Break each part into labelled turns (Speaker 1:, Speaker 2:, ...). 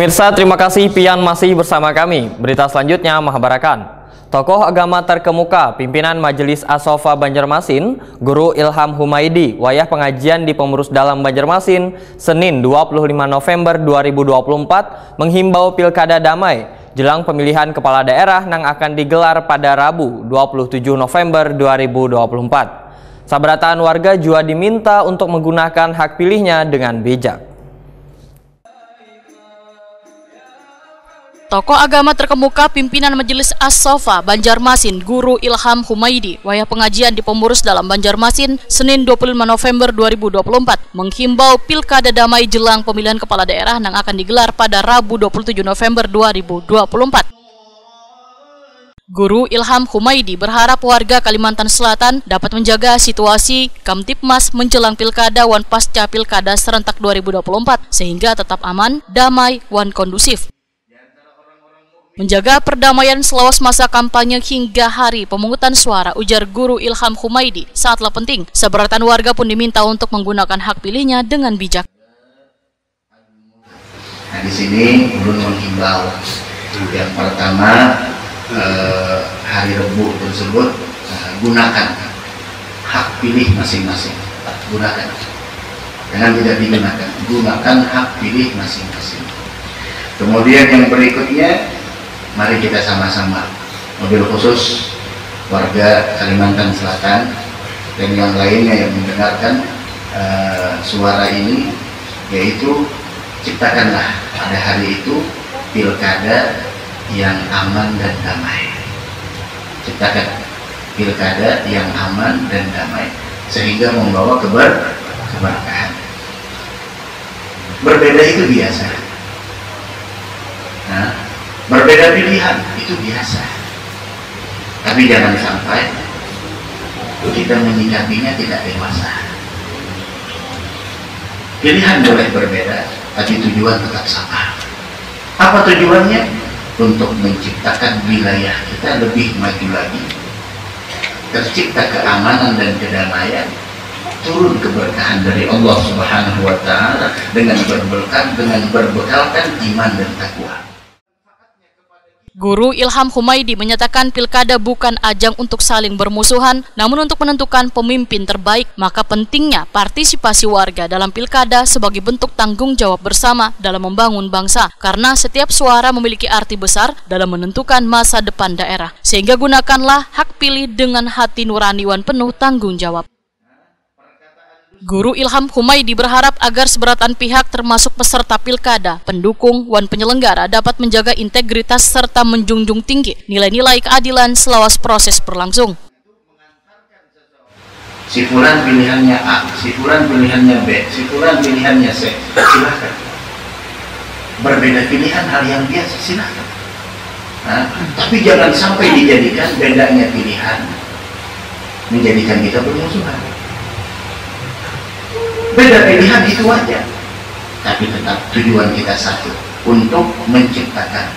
Speaker 1: Pemirsa, terima kasih pian masih bersama kami. Berita selanjutnya mengabarkan tokoh agama terkemuka pimpinan Majelis As-Sofa Banjarmasin, Guru Ilham Humaidi, wayah pengajian di Pengurus Dalam Banjarmasin, Senin 25 November 2024, menghimbau pilkada damai jelang pemilihan kepala daerah yang akan digelar pada Rabu 27 November 2024. Sabratan warga juga diminta untuk menggunakan hak pilihnya dengan bijak.
Speaker 2: Tokoh agama terkemuka pimpinan Majelis As-Sofa Banjarmasin, Guru Ilham Humaidi, wayah pengajian di Pengurus Dalam Banjarmasin, Senin 25 November 2024, menghimbau pilkada damai jelang pemilihan kepala daerah yang akan digelar pada Rabu 27 November 2024. Guru Ilham Humaidi berharap warga Kalimantan Selatan dapat menjaga situasi Kamtipmas menjelang pilkada wan pasca pilkada serentak 2024 sehingga tetap aman, damai, wan kondusif. Menjaga perdamaian selawas masa kampanye hingga hari pemungutan suara, ujar Guru Ilham Humaidi, sangatlah penting. Sabratan warga pun diminta untuk menggunakan hak pilihnya dengan bijak.
Speaker 3: Nah, di sini ulun menghimbau yang pertama, hari Rebu tersebut gunakan hak pilih masing-masing. Gunakan, jangan tidak digunakan. Gunakan hak pilih masing-masing. Kemudian yang berikutnya, mari kita sama-sama, mobil khusus warga Kalimantan Selatan dan yang lainnya yang mendengarkan suara ini, yaitu ciptakanlah pada hari itu pilkada yang aman dan damai. Ciptakan pilkada yang aman dan damai sehingga membawa keberkahan. Berbeda itu biasa. Nah, berbeda pilihan itu biasa, tapi jangan sampai kita menyikapinya tidak dewasa. Pilihan boleh berbeda, tapi tujuan tetap sama. Apa tujuannya? Untuk menciptakan wilayah kita lebih maju lagi, tercipta keamanan dan kedamaian, turun keberkahan dari Allah Subhanahu wa Ta'ala dengan berbekalkan iman dan takwa.
Speaker 2: Guru Ilham Humaidi menyatakan pilkada bukan ajang untuk saling bermusuhan, namun untuk menentukan pemimpin terbaik. Maka pentingnya partisipasi warga dalam pilkada sebagai bentuk tanggung jawab bersama dalam membangun bangsa. Karena setiap suara memiliki arti besar dalam menentukan masa depan daerah. Sehingga gunakanlah hak pilih dengan hati nurani wan penuh tanggung jawab. Guru Ilham Humaidi berharap agar seberatan pihak termasuk peserta pilkada, pendukung, wan penyelenggara dapat menjaga integritas serta menjunjung tinggi nilai-nilai keadilan selawas proses berlangsung.
Speaker 3: Si fulan pilihannya A, si fulan pilihannya B, si fulan pilihannya C, silakan. Berbeda pilihan hal yang biasa, silakan. Nah, tapi jangan sampai dijadikan bedanya pilihan menjadikan kita bermusuhan. Beda pilihan itu wajar, tapi tetap tujuan kita satu, untuk menciptakan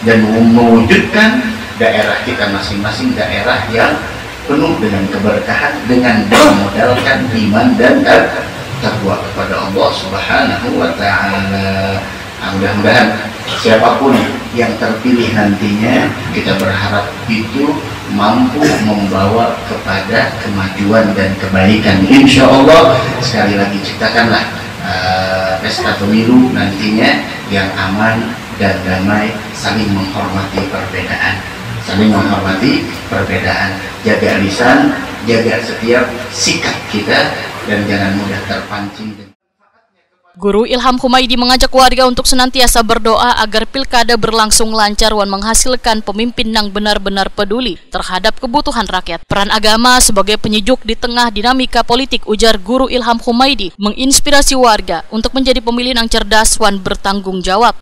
Speaker 3: dan mewujudkan daerah kita masing-masing, daerah yang penuh dengan keberkahan, dengan memodalkan iman dan takwa kepada Allah Subhanahu wa Ta'ala. Mudah-mudahan siapapun yang terpilih nantinya, kita berharap itu mampu membawa kepada kemajuan dan kebaikan. Insya Allah, sekali lagi ciptakanlah pesta pemilu nantinya yang aman dan damai, saling menghormati perbedaan. Saling menghormati perbedaan, jaga lisan, jaga setiap sikap kita, dan jangan mudah terpancing.
Speaker 2: Guru Ilham Humaidi mengajak warga untuk senantiasa berdoa agar pilkada berlangsung lancar dan menghasilkan pemimpin yang benar-benar peduli terhadap kebutuhan rakyat. Peran agama sebagai penyejuk di tengah dinamika politik, ujar Guru Ilham Humaidi, menginspirasi warga untuk menjadi pemilih yang cerdas dan bertanggung jawab.